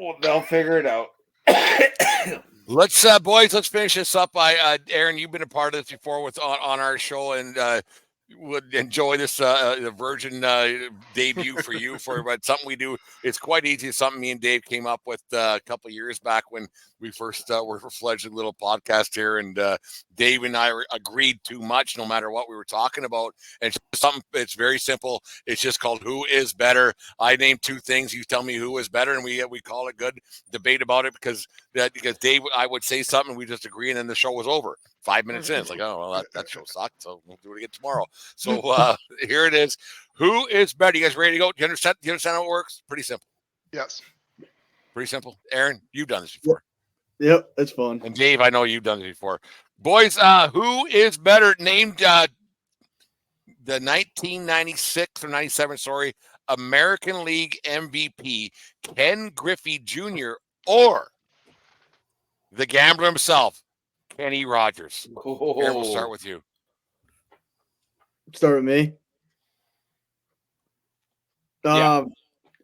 Well, they'll figure it out. Let's boys, let's finish this up. Aaron, you've been a part of this before with on our show, and would enjoy this the Virgin debut for you but something we do. It's quite easy. It's something me and Dave came up with a couple of years back when we first were a fledgling little podcast here, and Dave and I agreed too much no matter what we were talking about. And it's something, it's very simple. It's just called Who Is Better. I name two things, you tell me who is better, and we call it good debate about it because Dave, I would say something, we just agree, and then the show was over. 5 minutes in, it's like, oh, well, that show sucked, so we'll do it again tomorrow. So here it is. Who is better? You guys ready to go? Do you understand how it works? Pretty simple. Yes. Pretty simple. Aaron, you've done this before. Yep, it's fun. And Dave, I know you've done this before. Boys, who is better? Named the 1996 or 97, American League MVP, Ken Griffey Jr. or the gambler himself, Kenny Rogers. Aaron, we'll start with you. Start with me. Yeah.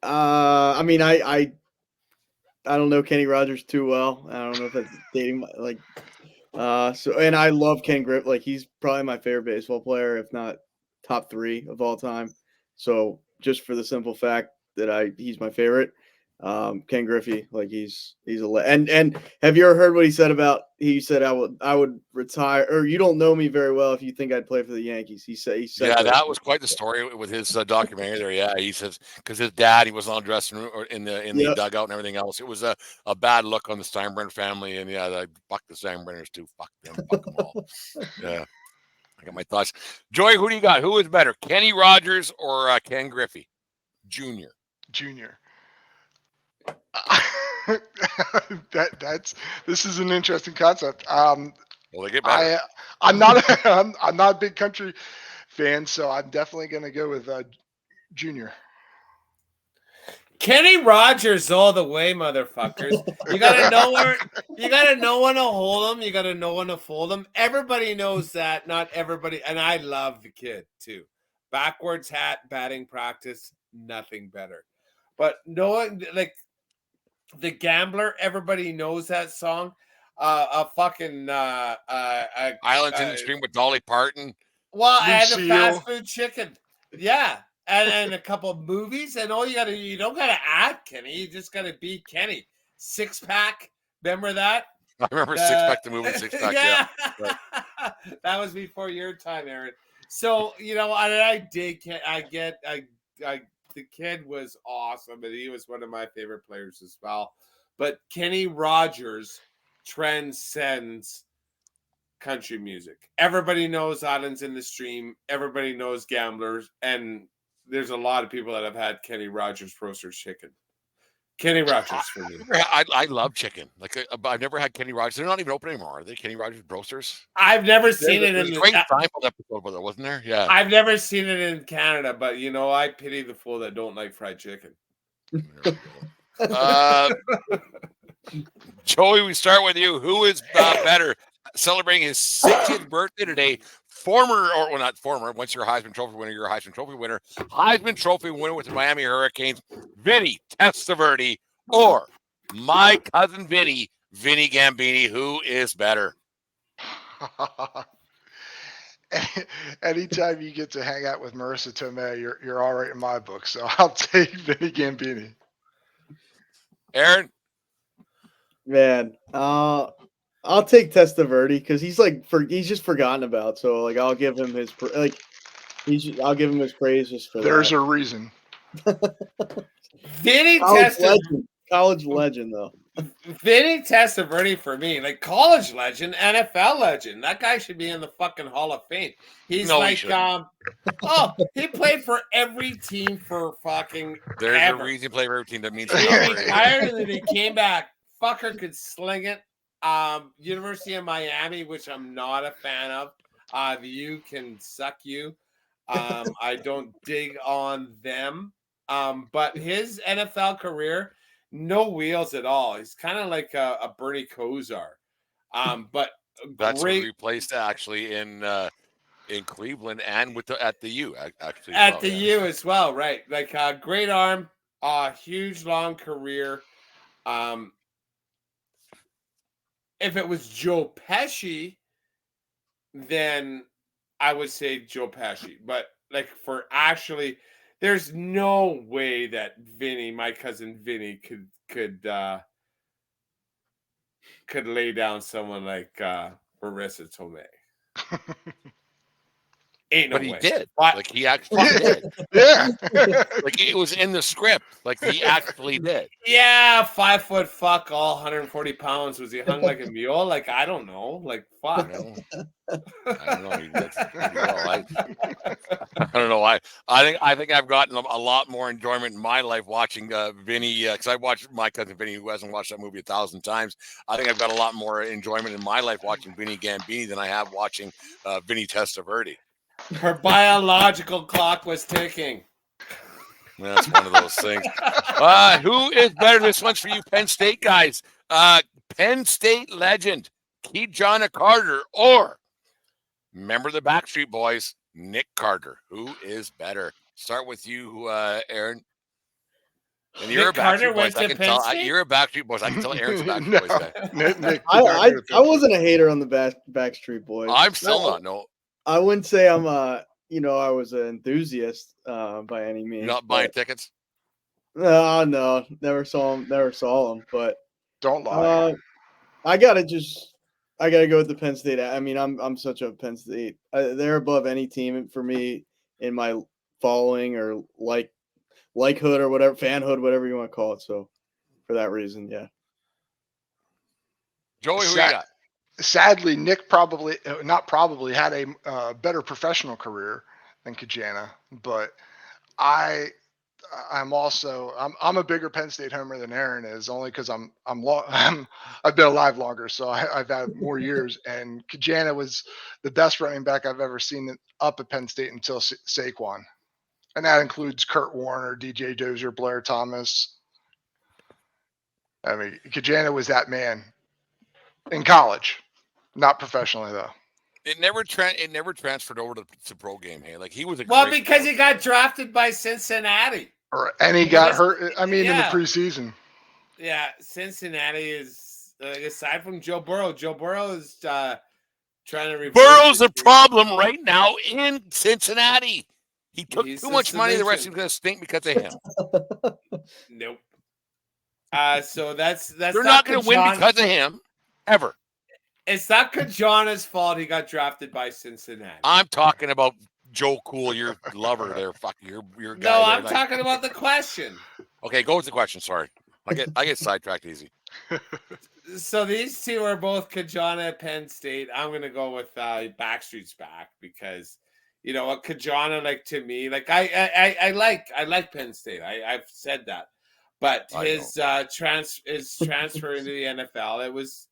I mean, I don't know Kenny Rogers too well. I don't know if that's dating and I love Ken Griffey. Like, he's probably my favorite baseball player, if not top 3 of all time. So just for the simple fact that he's my favorite. Ken Griffey, like he's and have you ever heard what he said about? He said I would retire, or you don't know me very well if you think I'd play for the Yankees. He said yeah, that was quite the story with his documentary there. Yeah, he says because his dad, he was on the dressing room or in the dugout and everything else. It was a bad look on the Steinbrenner family, and yeah, fuck the Steinbrenners too. Fuck them, fuck them all. Yeah, I got my thoughts. Joy, who do you got? Who is better, Kenny Rogers or Ken Griffey Jr.? This is an interesting concept. Well, they get better. I'm not a big country fan, so I'm definitely going to go with Junior. Kenny Rogers all the way, motherfuckers. You gotta know when to hold them. You gotta know when to fold them. Everybody knows that. Not everybody, and I love the kid too. Backwards hat, batting practice, nothing better. But knowing like the gambler, everybody knows that song. Islands in the Stream with Dolly Parton. Well, and the fast food chicken. Yeah. And a couple of movies, and you don't gotta add Kenny, you just gotta beat Kenny. Six Pack, remember that? I remember Six Pack, the movie Six Pack. Yeah. Right. That was before your time, Aaron. So I dig. The kid was awesome, and he was one of my favorite players as well. But Kenny Rogers transcends country music. Everybody knows Islands in the Stream. Everybody knows Gamblers, and there's a lot of people that have had Kenny Rogers roasters chicken. Kenny Rogers for me. I love chicken. Like I've never had Kenny Rogers. They're not even open anymore, are they? Kenny Rogers roasters. I've never seen it in the great Seinfeld episode, but there wasn't there. Yeah, I've never seen it in Canada, but I pity the fool that don't like fried chicken. Joey, we start with you. Who is better? Celebrating his 60th birthday today. Not former. Once you're a Heisman Trophy winner, you're a Heisman Trophy winner. Heisman Trophy winner with the Miami Hurricanes, Vinny Testeverde, or my cousin Vinny Gambini. Who is better? Anytime you get to hang out with Marissa Tomei, you're all right in my book. So I'll take Vinny Gambini. Aaron? Man, I'll take Testeverde because he's just forgotten about. So I'll give him his praise just for There's that. A reason. Vinny college legend though. Vinny Testeverde for me, like college legend, NFL legend. That guy should be in the fucking Hall of Fame. He's he played for every team for fucking. There's ever. a reason he played for every team. That means he retired and then he came back. Fucker could sling it. University of Miami, which I'm not a fan of. The U can suck you. I don't dig on them. But his NFL career, no wheels at all. He's kind of like a Bernie Kosar. But that's great. Replaced actually in Cleveland and at the U actually. At the U as well, right? Like great arm, huge long career. If it was Joe Pesci, then I would say Joe Pesci. But like for actually, there's no way that Vinny, my cousin Vinny, could lay down someone like Marissa Tomei. Ain't no But he way. did. But, Like he actually did. Yeah. Like it was in the script. Like he actually did. yeah, 5 foot fuck, all 140 pounds. Was he hung like a mule? Like I don't know. Like fuck. I don't know. He did pretty well. I don't know. I think I've gotten a lot more enjoyment in my life watching Vinny because I watched my cousin Vinny, who hasn't watched that movie 1,000 times. I think I've got a lot more enjoyment in my life watching Vinny Gambini than I have watching Vinny Testeverde. Her biological clock was ticking. That's one of those things. Who is better? This one's for you, Penn State guys. Penn State legend, Ki-Jana Carter, or member of the Backstreet Boys, Nick Carter. Who is better? Start with you, Aaron. And you're Nick a Carter Backstreet Boys. went I to can Penn tell. State? You're a Backstreet Boys. I can tell Aaron's a Backstreet No. Boys guy. Nick I wasn't a hater on the Backstreet Boys. I'm still not. No, I wouldn't say I'm I was an enthusiast by any means. you're not buying tickets. No, never saw them. But Don't lie. I gotta go with the Penn State. I mean, I'm such a Penn State. They're above any team for me in my following or likehood or whatever, fanhood, whatever you want to call it. So for that reason, yeah. Joey, who you got? Sadly, Nick not probably had a better professional career than Ki-Jana, but I'm a bigger Penn State homer than Aaron is, only because I've been alive longer, so I've had more years. And Ki-Jana was the best running back I've ever seen up at Penn State until Saquon, and that includes Kurt Warner, DJ Dozier, Blair Thomas. I mean, Ki-Jana was that man in college, not professionally though. It never transferred over to pro game. Hey, like he was because he got drafted by Cincinnati. And he got hurt. I mean, in the preseason. Yeah, Cincinnati is aside from Joe Burrow. Joe Burrow is trying to reverse. Burrow's a problem right now in Cincinnati. He took too much money. The rest of him going to stink because of him. Nope. So that's they're not going to win because of him ever. It's not Ki-Jana's fault he got drafted by Cincinnati. I'm talking about Joe Cool, your lover there. Fuck your guy. No, I'm talking about the question. Okay, go with the question. Sorry, I get sidetracked easy. So these two are both Ki-Jana at Penn State. I'm gonna go with Backstreet's back because you know what Ki-Jana, like, to me, like I like Penn State. I've said that, but his transfer into the NFL, it was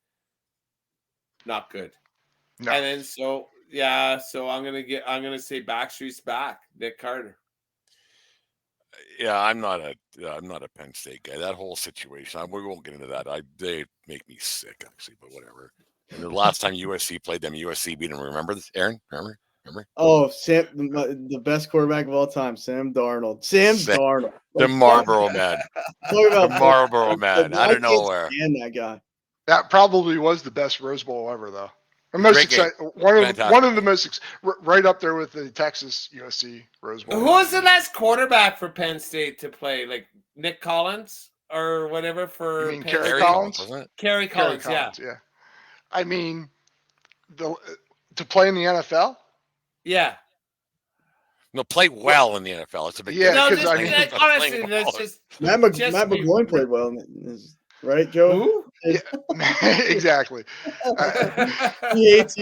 not good. No. And then so I'm gonna say Backstreet's back, Nick Carter. Yeah, I'm not a Penn State guy. That whole situation, we won't get into that. They make me sick, actually, but whatever. And the last time USC played them, USC beat them. Remember this, Aaron? Remember? Oh, Sam, the best quarterback of all time, Sam Darnold. Darnold. The Marlboro man. The Marlboro man. Out of nowhere. And that guy. That probably was the best Rose Bowl ever, though. Most exciting, one of the most right up there with the Texas USC Rose Bowl. Who was the last quarterback for Penn State to play? Like Nick Collins or whatever for Penn Kerry Collins? Kerry Collins, yeah. I mean, to play in the NFL? Yeah. No, play well in the NFL. It's a big difference. No, honestly, that's just Matt McGloin played well. Right, Joe? Who? Yeah, exactly. He hates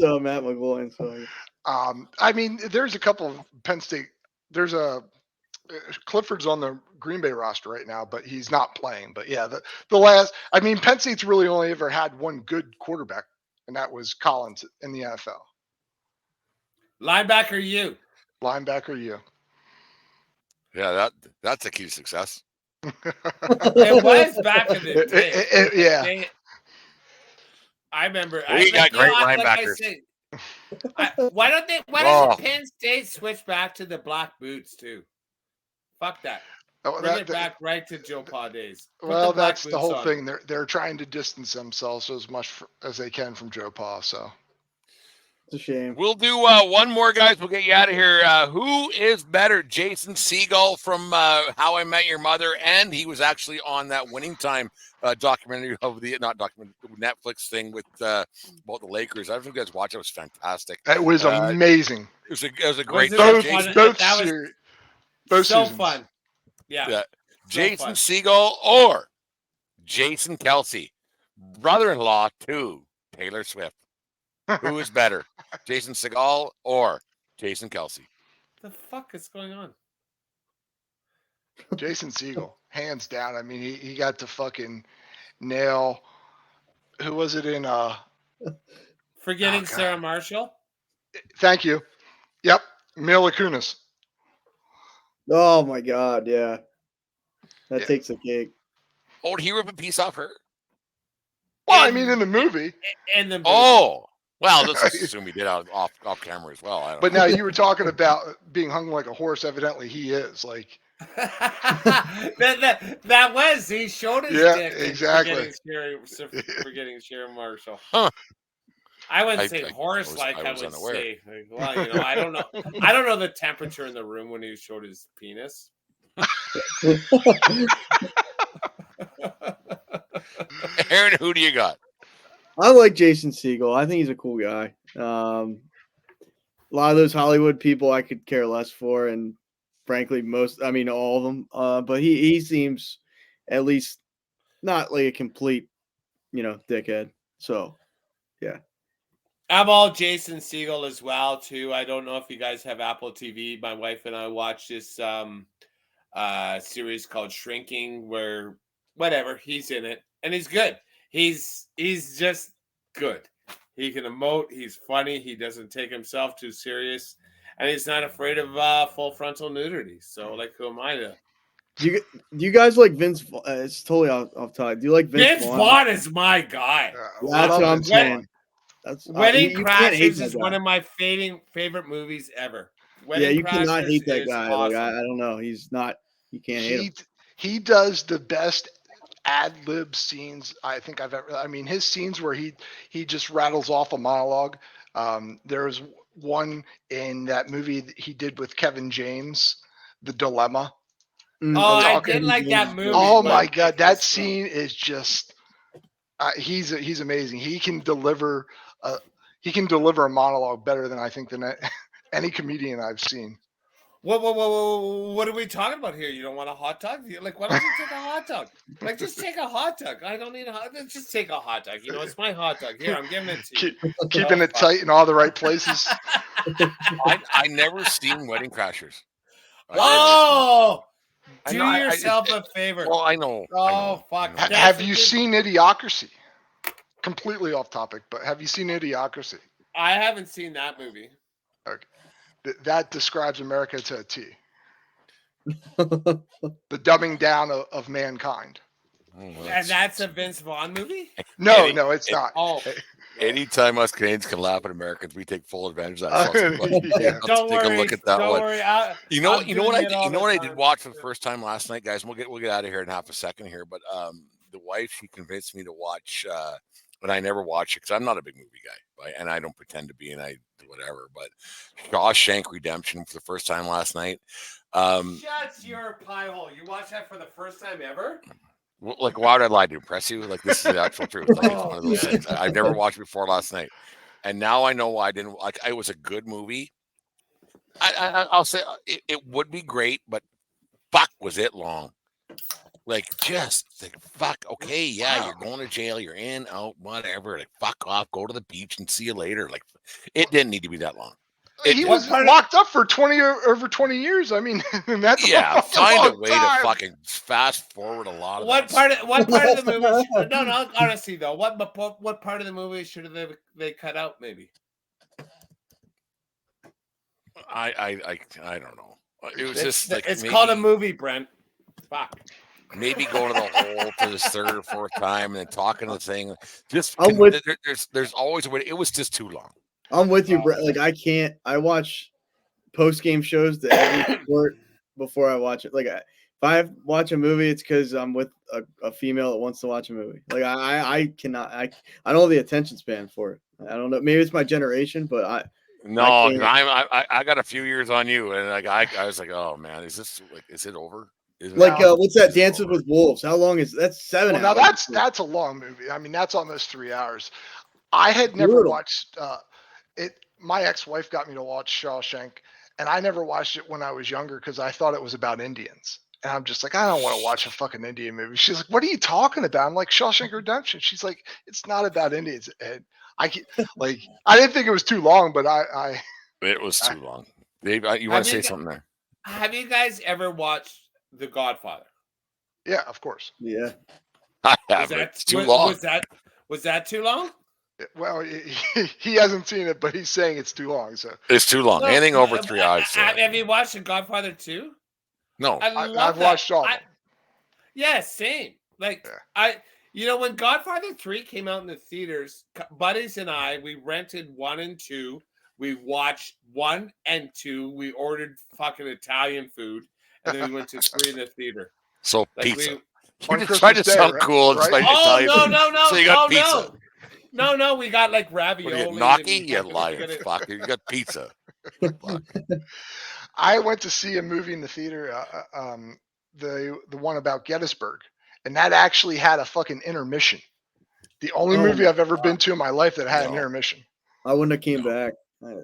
Matt McGloin. So. I mean, there's a couple of Penn State. There's Clifford's on the Green Bay roster right now, but he's not playing. But yeah, Penn State's really only ever had one good quarterback, and that was Collins in the NFL. Linebacker, you. Yeah, that's a key to success. It was back in the day. Yeah. I remember. We got great linebackers. Why doesn't Penn State switch back to the black boots too? Fuck that. Oh, Bring it back right to Joe Pa days. Put well, the black that's the boots whole on. thing. They're trying to distance themselves as much as they can from Joe Pa. So It's a shame. We'll do one more, guys. We'll get you out of here. Who is better, Jason Segel from How I Met Your Mother, and he was actually on that Winning Time documentary of the Netflix thing with about the Lakers. I don't know if you guys watched it. It was fantastic. it was amazing. It was a great Was show. it Both that was series, both so seasons. fun. Yeah. Yeah. So Jason fun. Segel or Jason Kelsey, brother-in-law to Taylor Swift. Who is better, Jason Segel or Jason Kelsey? The fuck is going on? Jason Segel, hands down. I mean, he got to fucking nail. Who was it in? Forgetting Sarah Marshall? Thank you. Yep, Mila Kunis. Oh my God, yeah. That Yeah. takes the cake. Oh, did he rip a piece off her? Well, I mean, in the movie. In the movie. Oh, well, let's assume he did off camera as well. I don't But know. now you were talking about being hung like a horse. Evidently, he is. Like, that was he showed his dick. Exactly. Forgetting Sharon Marshall. Huh. I wouldn't say horse like I would say. Well, I don't know. I don't know the temperature in the room when he showed his penis. Aaron, who do you got? I like Jason Segel. I think he's a cool guy. A lot of those Hollywood people I could care less for, and frankly, all of them. But he seems at least not like a complete, dickhead. So, yeah. I'm all Jason Segel as well too. I don't know if you guys have Apple TV. My wife and I watched this series called Shrinking, where he's in it, and he's good. He's just good. He can emote. He's funny. He doesn't take himself too serious, and he's not afraid of full frontal nudity. So, like, who am I to? Do you guys like Vince? It's totally off topic. Do you like Vince Vaughn? Vaughn is my guy. That's what I'm saying. Wedding Crashers is one of my favorite movies ever. You cannot hate that guy. Awesome. Like I don't know. He's not. You can't hate him. He does the best ad lib scenes I think I've ever. I mean, his scenes where he just rattles off a monologue. There was one in that movie that he did with Kevin James, The Dilemma. Oh, I did like that movie. Oh my God, that scene is just. He's amazing. He can deliver a monologue better than I think than any comedian I've seen. What are we talking about here? You don't want a hot dog? Like, why don't you take a hot dog? Like, just take a hot dog. I don't need a hot dog. Just take a hot dog. It's my hot dog. Here, I'm giving it to you. Keeping it tight in all the right places. I never seen Wedding Crashers. Do yourself a favor. Well, I know. Fuck. Have you seen Idiocracy? Completely off topic, but have you seen Idiocracy? I haven't seen that movie. Okay. That describes America to a T. The dumbing down of mankind. And that's a Vince Vaughn movie? No, it's not. Oh. Anytime us Canadians can laugh at Americans, we take full advantage of that. Don't take worry, a look at that don't one. worry. You know what I did watch for the first time last night, guys. We'll get out of here in half a second here. But the wife, she convinced me to watch, and I never watch it because I'm not a big movie guy, right? And I don't pretend to be, and I do whatever. But Shawshank Redemption for the first time last night. Shut your pie hole! You watched that for the first time ever? Like, why would I lie to impress you? Like, this is the actual truth. Like, it's one of those things. I've never watched it before last night, and now I know why I didn't. Like, it was a good movie. I'll say it would be great, but fuck, was it long? Like, just like, fuck. Okay, yeah, you're going to jail. You're in, out, whatever. Like, fuck off. Go to the beach and see you later. Like, it didn't need to be that long. He was locked up for over 20 years. I mean, that's find a way to fucking fast forward a lot of what part of the movie? No, honestly though, what part of the movie should they cut out? Maybe. I don't know. It was just like it's called a movie, Brent. Fuck. Maybe going to the hole for this third or fourth time and then talking to the thing. Just there's always a way. It was just too long. I'm with you, Brett. Like I watch post-game shows to every sport before I watch it. Like I watch a movie, it's because I'm with a female that wants to watch a movie. Like I cannot. I don't have the attention span for it. I don't know. Maybe it's my generation, but I No, can't. I got a few years on you, and like I was like, oh man, is it over? Is it Like over? what's that? Is it Dances over? with Wolves. How long is that's 7 Well, now hours? that's a long movie. I mean, that's almost 3 hours. I had never Brutal. watched it. My ex-wife got me to watch Shawshank, and I never watched it when I was younger because I thought it was about Indians. And I'm just like, I don't want to watch a fucking Indian movie. She's like, what are you talking about? I'm like, Shawshank Redemption. She's like, it's not about Indians. And I didn't think it was too long, but It was too long. Dave, you want to say something there? Have you guys ever watched The Godfather? yeah, of course. Yeah. I have. It's too long. Was that too long? Well, he hasn't seen it, but he's saying it's too long. So It's too long. Well, Anything over 3 hours. Have you watched The Godfather 2? No. I've watched all of them. Yeah, same. Like when Godfather 3 came out in the theaters, buddies and I, we rented 1 and 2. We watched 1 and 2. We ordered fucking Italian food, and then we went to 3 in the theater. So Like pizza. On You just tried to Christmas Day, sound right? cool. And Right? tried to Oh Italian food. no! So you got pizza. No, we got like What are ravioli. you, gnocchi? and You fucking- liar. Fuck. You got pizza. Fuck. I went to see a movie in the theater, the one about Gettysburg, and that actually had a fucking intermission. The only Oh movie my I've ever been to in my life that had an No. intermission. I wouldn't have came back. All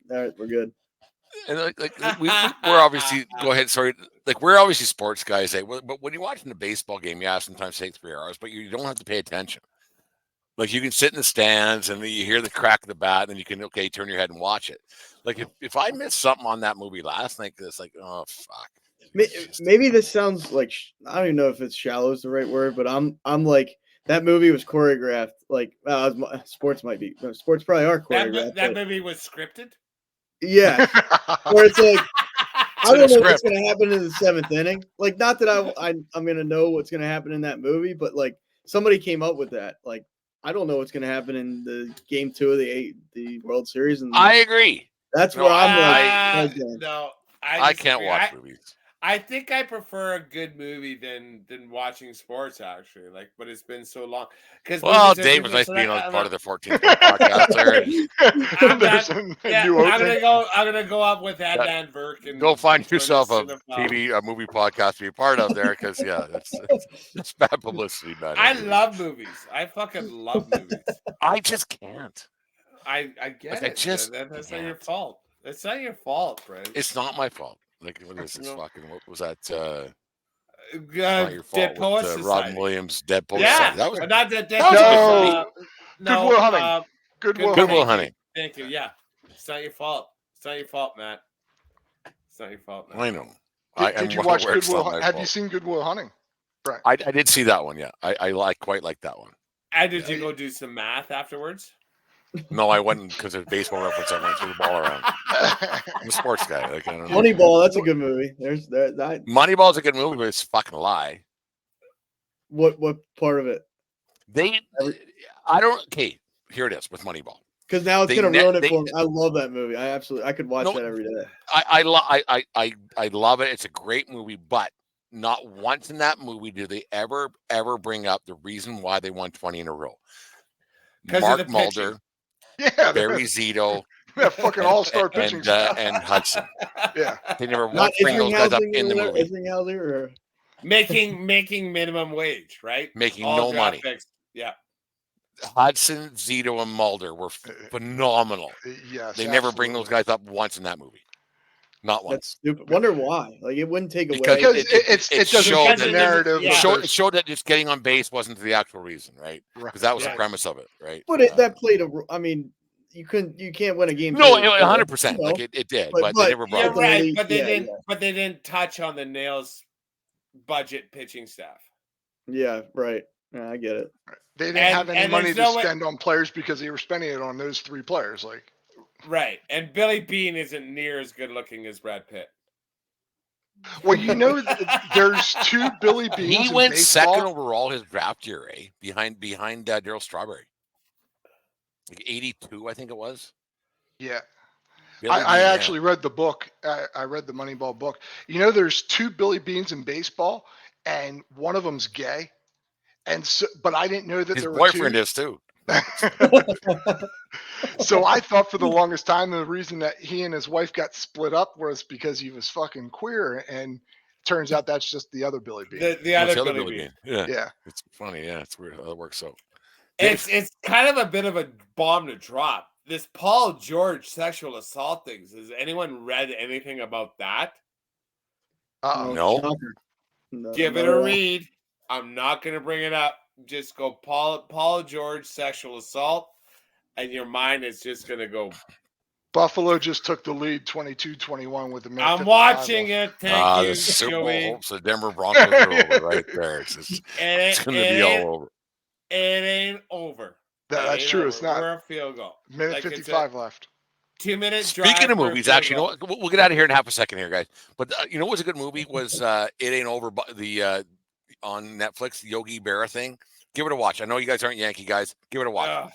right, we're good. And we're obviously go ahead. Sorry, like we're obviously sports guys, but when you're watching a baseball game, yeah, sometimes it takes 3 hours, but you don't have to pay attention. Like you can sit in the stands and then you hear the crack of the bat, and then you can turn your head and watch it. Like if I missed something on that movie last night, it's like, oh fuck. Maybe this sounds like I don't even know if it's shallow is the right word, but I'm like that movie was choreographed. Like sports might be sports probably are choreographed. that movie was scripted. Yeah, where it's like I in don't the know what's script. going to happen in the 7th inning. Like not that I'm going to know what's going to happen in that movie, but like somebody came up with that. Like I don't know what's going to happen in the game 2 of the World Series, and I agree. that's No, where I'm like, no, I can't disagree. watch movies. I think I prefer a good movie than watching sports actually. Like, but it's been so long. Well, Dave was nice being on part of the 14th podcast there. There's a new I'm opening. gonna go up with Adnan Burke and Go find join yourself the a cinephile. a movie podcast to be part of there, because it's bad publicity, man. I love movies. I fucking love movies. I just can't. I get Like, I it. just That's not your can't. fault. It's not your fault, Brent. It's not my fault. Like, what is this No. fucking? What was that? Not your Dead fault. Poets With, Robin Society. Williams, Dead Poets Yeah, Society. That was not the Dead that was a Poets. good Goodwill Hunting. Goodwill Goodwill Hunting. Thank you. Yeah, it's not your fault. It's not your fault, Matt. It's not your fault, Matt. I know. Did you watch Goodwill? Have you seen Goodwill Hunting? Right. I did see that one. Yeah, I quite like that one. And did you go do some math afterwards? No, I wouldn't, because of baseball reference. I went through the ball around. I'm a sports guy. Like, I don't know. Moneyball. That's a good movie. There's that. Moneyball's a good movie, but it's a fucking lie. What part of it? I don't. Okay, here it is with Moneyball. Because now it's They gonna ne- ruin it they- for me. I love that movie. I could watch No, that every day. I love it. It's a great movie, but not once in that movie do they ever bring up the reason why they won 20 in a row. 'Cause of Mark the pitching. Mulder, Yeah, Barry Zito, that fucking all-star pitching and staff. Hudson. Yeah. They never Not once bring those guys up Isringhausen in the or movie, Isringhausen or Making minimum wage, right? making All no draft money. picks. Yeah. Hudson, Zito, and Mulder were phenomenal. Yes. They never bring those absolutely. guys up once in that movie. Not that's once. stupid. Wonder why? Like it wouldn't take away. Because it doesn't showed fit that the narrative. Yeah. It showed that just getting on base wasn't the actual reason, right? Because that was Yeah. the premise of it, right? But that played a. I mean, you can't win a game. No, 100%. 100%. Like it did, But- but they never brought You're it up. right, but they Yeah, didn't. yeah. But they didn't touch on the Nails' budget pitching staff. Yeah, right. Yeah, I get it. They didn't And- have any and money there's to no way- spend on players because they were spending it on those 3 players. Like, Right, and Billy Bean isn't near as good looking as Brad Pitt. well, there's 2 Billy Beans. He in went baseball. second overall his draft year, behind Daryl Strawberry. Like 82, I think it was. Yeah. Billy I Bean, actually read the book. I read the Moneyball book. You know, there's 2 Billy Beans in baseball, and one of them's gay. And so, but I didn't know that his there were boyfriend 2. is too. So I thought for the longest time the reason that he and his wife got split up was because he was fucking queer, and turns out that's just the other Billy Bean. The What's other the other Billy Billy Bean. Bean? Yeah. Yeah. It's funny. Yeah, it's weird how that works out. It's kind of a bit of a bomb to drop. This Paul George sexual assault things. Has anyone read anything about that? No. shocker. Give it a read. I'm not going to bring it up. Just go Paul George sexual assault, and your mind is just going to go. Buffalo just took the lead 22-21 with the minute. I'm watching it. Thank you, The Super Bowl Joey. hopes the Denver Broncos are over right there. It's going to be all over. It ain't over. That's true. It's not. We're a field goal. Minute 55 left. 2-minute drive. Speaking of movies, actually, you know what? We'll get out of here in half a second here, guys. But you know what was a good movie was It Ain't Over, the on Netflix, the Yogi Berra thing. Give it a watch. I know you guys aren't Yankee guys. Give it a watch.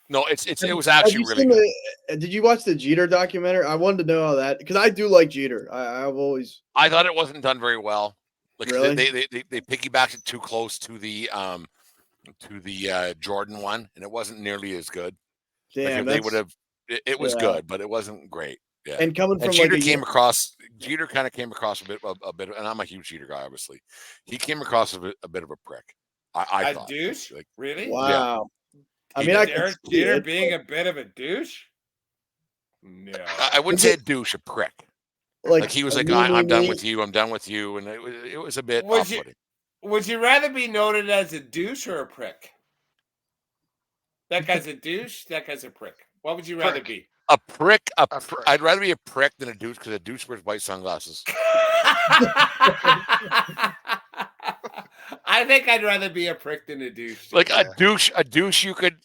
No, it was actually really good. Did you watch the Jeter documentary? I wanted to know how that, because I do like Jeter. I've always. I thought it wasn't done very well. Like really? they piggybacked it too close to the Jordan one, and it wasn't nearly as good. Damn, like if they would have, it was good, but it wasn't great. Yeah. And coming from Jeter like Jeter kind of came across a bit, and I'm a huge Jeter guy, obviously. He came across a bit of a prick. I thought. Douche? Like, really? Wow. Yeah. I mean, Jeter being a bit of a douche? No. I wouldn't say a douche, a prick. Like he was like, I'm done with you. I'm done with you. And it was a bit off-putting. Would you rather be noted as a douche or a prick? That guy's a douche. That guy's a prick. What would you rather be? A prick. I'd rather be a prick than a douche, because a douche wears white sunglasses. I think I'd rather be a prick than a douche. Like a douche you could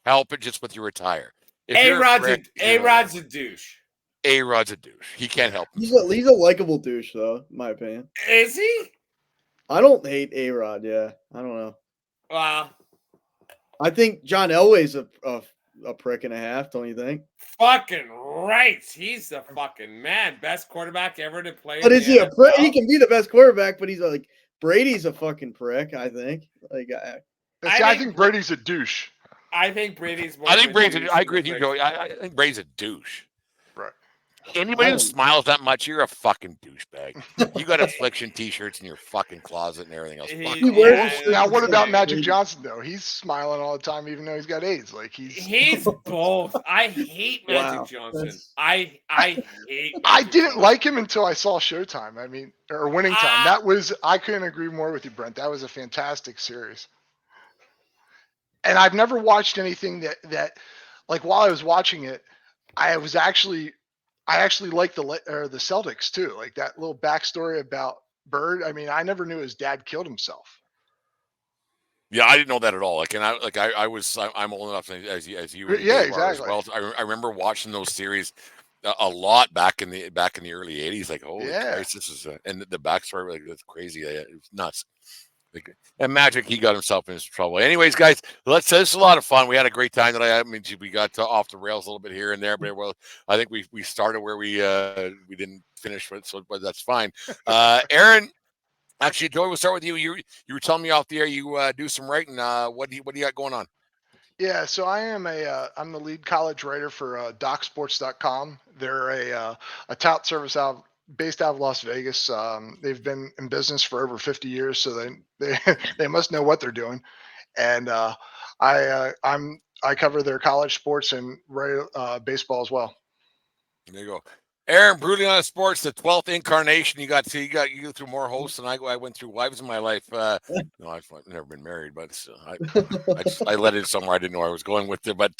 help it just with your attire. A-Rod's a douche. A-Rod's a douche. He can't help him. He's a likable douche, though, in my opinion. Is he? I don't hate A-Rod. Yeah, I don't know. Wow. I think John Elway's a prick and a half. Don't you think? Fucking right. He's the fucking man. Best quarterback ever to play. But is he a prick? He can be the best quarterback, but he's like Brady's a fucking prick. I think. Like, I think Brady's a douche. I think Brady's more. I agree with you, Joey. I think Brady's a douche. Right. Anybody who smiles that much, you're a fucking douchebag. You got affliction T-shirts in your fucking closet and everything else. Now, what about Magic Johnson though? He's smiling all the time, even though he's got AIDS. Like he's both. I hate Magic Johnson. I hate. I didn't like him until I saw Showtime. I mean, or Winning Time. I couldn't agree more with you, Brent. That was a fantastic series. And I've never watched anything that like while I was watching it, I actually liked the Celtics too. Like that little backstory about Bird. I mean, I never knew his dad killed himself. Yeah, I didn't know that at all. Like, and I'm old enough as you. Yeah, exactly. Well, I remember watching those series a lot back in the early '80s. Like, holy Christ, this is and the backstory, like, it's crazy. It was nuts. Like, and Magic, he got himself into trouble. Anyways, guys, this is a lot of fun. We had a great time tonight. I mean, we got off the rails a little bit here and there, but I think we started where we didn't finish with, but that's fine. Aaron, actually, Joey, we'll start with you. You were telling me off the air you do some writing. What do you got going on? Yeah, so I'm the lead college writer for DocSports.com. They're a tout service based out of Las Vegas. They've been in business for over 50 years, so they must know what they're doing. And I cover their college sports and baseball as well. There you go. Aaron, Brutally Honest Sports, the 12th incarnation. You go through more hosts than I went through wives in my life. No, I've never been married, but I let it somewhere I didn't know I was going with it. But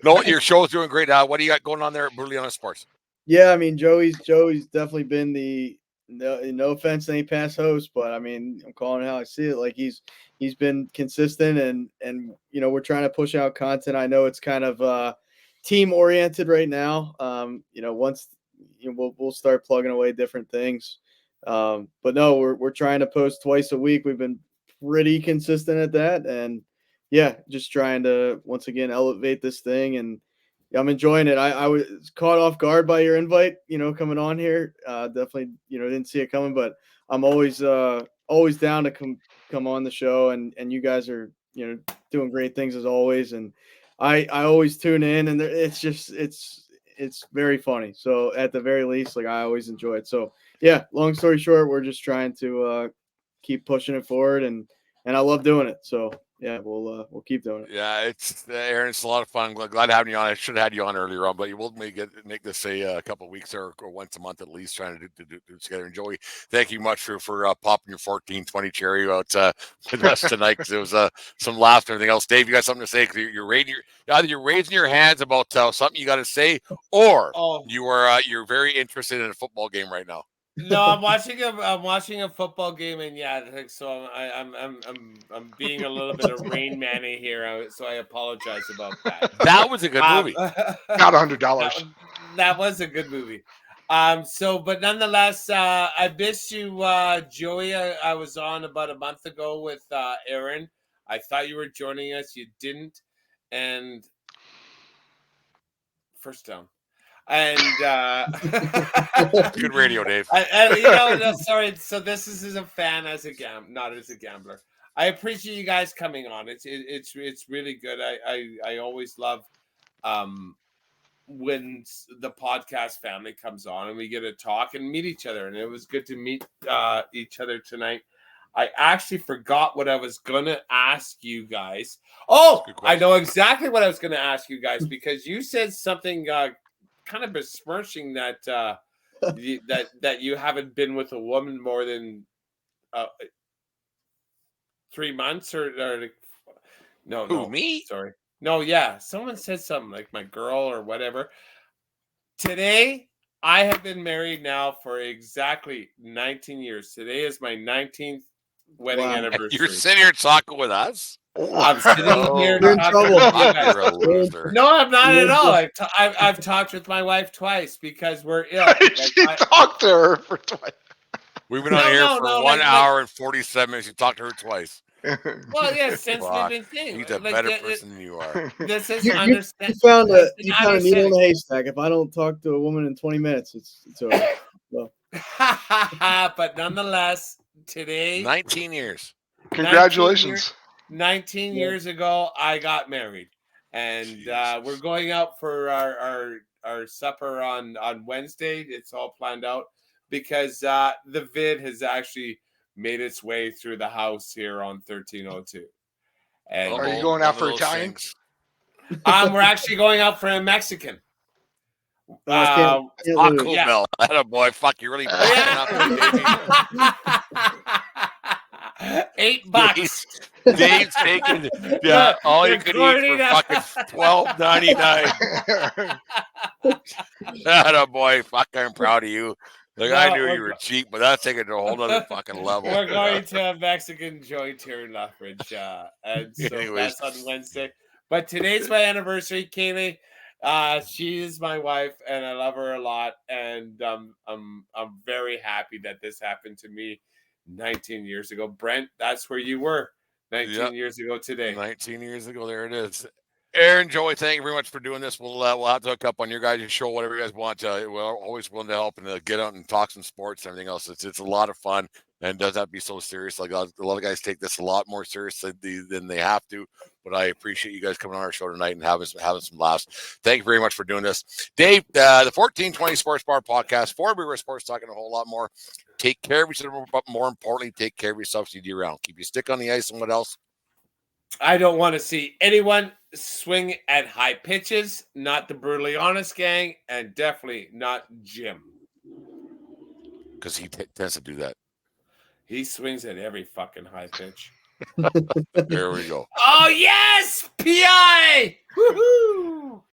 no, your show's doing great. What do you got going on there at Brutally Honest Sports? Yeah, I mean, Joey's definitely been no offense to any past host, but I mean, I'm calling it how I see it. Like he's been consistent and we're trying to push out content. I know it's kind of team oriented right now. Once we'll start plugging away different things. But no, we're trying to post twice a week. We've been pretty consistent at that, and yeah, just trying to once again elevate this thing and I'm enjoying it. I was caught off guard by your invite, coming on here. Definitely, didn't see it coming, but I'm always down to come on the show, and you guys are, doing great things as always. And I always tune in, and it's very funny. So at the very least, like, I always enjoy it. So yeah, long story short, we're just trying to keep pushing it forward, and I love doing it. So yeah, we'll keep doing it. Yeah, it's Aaron. It's a lot of fun. Glad having you on. I should have had you on earlier on, but we'll make this a couple of weeks or once a month at least, trying to do this together. And Joey, thank you much for popping your 1420 cherry out with us tonight, because it was some laughter and everything else. Dave, you got something to say? Because you're raising your hands about something you got to say, or you're very interested in a football game right now. No, I'm watching a football game, and yeah, so I'm being a little bit of Rain Man-y here, so I apologize about that. That was a good movie. Got $100. That was a good movie. But nonetheless, I missed you, Joey. I was on about a month ago with Aaron. I thought you were joining us. You didn't, and first down. And good radio, Dave. Sorry. So this is a fan not as a gambler. I appreciate you guys coming on. It's really good. I always love when the podcast family comes on and we get to talk and meet each other. And it was good to meet each other tonight. I actually forgot what I was gonna ask you guys. Oh, I know exactly what I was gonna ask you guys, because you said something kind of besmirching that that you haven't been with a woman more than 3 months or no me? Sorry. No, yeah. Someone said something like my girl or whatever. Today, I have been married now for exactly 19 years. Today is my 19th wedding anniversary. You're sitting here talking with us? I'm sitting here. You're in trouble. You're a loser. No, I'm not at all. I've talked with my wife twice because we're ill. She talked to her for twice. We've been on here for 1 hour and 47 minutes. You talked to her twice. Well, yeah, since we've been seeing. He's a better person than you are. This is You found a needle in a haystack. If I don't talk to a woman in 20 minutes, it's over. So. But nonetheless, today, 19 years. Congratulations. 19 years ago, I got married, and we're going out for our supper on Wednesday. It's all planned out because the vid has actually made its way through the house here on 1302. And are you going out for Italian? We're actually going out for a Mexican. Taco Bell. Attaboy. Fuck, you really $8. Dave's taking all you can eat for fucking $12.99. Attaboy. Fuck, I'm proud of you. Like, I knew you were cheap, but that's taking it to a whole other fucking level. We're going to a Mexican joint here in Lethbridge, and so that's on Wednesday. But today's my anniversary, Kaylee. She is my wife, and I love her a lot. And I'm very happy that this happened to me 19 years ago. Brent, that's where you were 19 years ago today. 19 years ago, there it is. Aaron, Joey, thank you very much for doing this. We'll have to hook up on your guys' show, whatever you guys want. We're always willing to help and get out and talk some sports and everything else. It's a lot of fun, and it doesn't have to be so serious. Like a lot of guys take this a lot more seriously than they have to. But I appreciate you guys coming on our show tonight and having some laughs. Thank you very much for doing this, Dave. The 1420 Sports Bar Podcast for Beer Sports, talking a whole lot more. Take care of each other, but more importantly, take care of yourself so you do around. Keep your stick on the ice, and what else? I don't want to see anyone swing at high pitches, not the Brutally Honest Gang, and definitely not Jim. Because he tends to do that. He swings at every fucking high pitch. There we go. Oh, yes! P.I. Woohoo!